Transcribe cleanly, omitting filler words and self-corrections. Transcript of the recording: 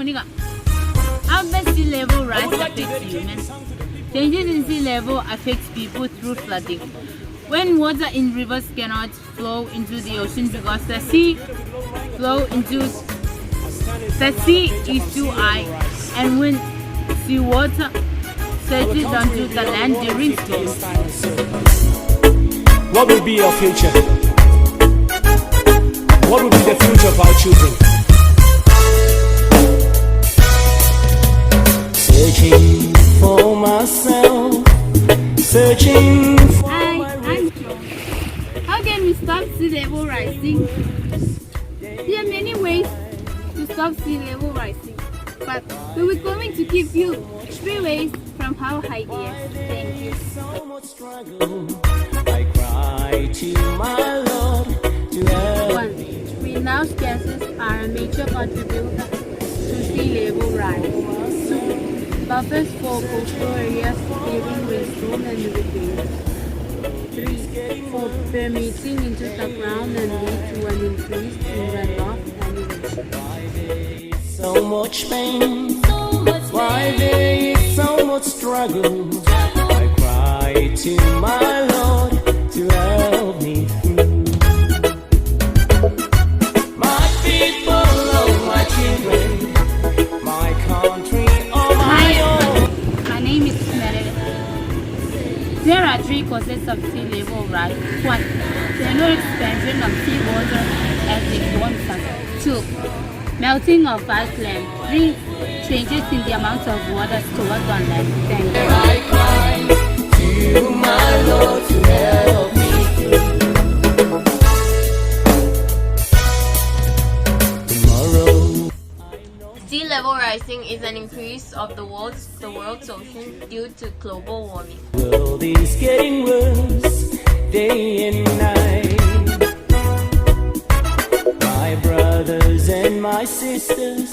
Monica. How does sea level rise affect humans? Changes in sea level affect people through flooding. When water in rivers cannot flow into the ocean because the sea is too high, and when seawater surges onto the land during storms. What will be your future? What will be the future of our children? Searching for myself, searching for I'm John. How can we stop sea level rising? There are many ways to stop sea level rising, but we're going to give you 3 ways from how high it is. Thank you. so much struggle. I cry to my Lord to help. 1. Greenhouse gases are a major contributor to sea level rise. 2. Buffers for coastal areas during rainstorm and hurricanes. 3. For permeating into the ground and lead to an increase in runoff and erosion. Why there is so much pain? Why there is so much struggle? I cry to my Lord to help me through. My people, oh my children, my country, oh my own. My name is Meredith. There are 3 causes of sea level rise. 1. General expansion of seawater as it warms up. 2. Melting of iceland. 3. Changes in the amount of water stored on land. Thank you. I cry to my Lord to help me through. Tomorrow. Sea level rising is an increase of the world's ocean due to global warming. The world is getting worse day and night. My brothers and my sisters,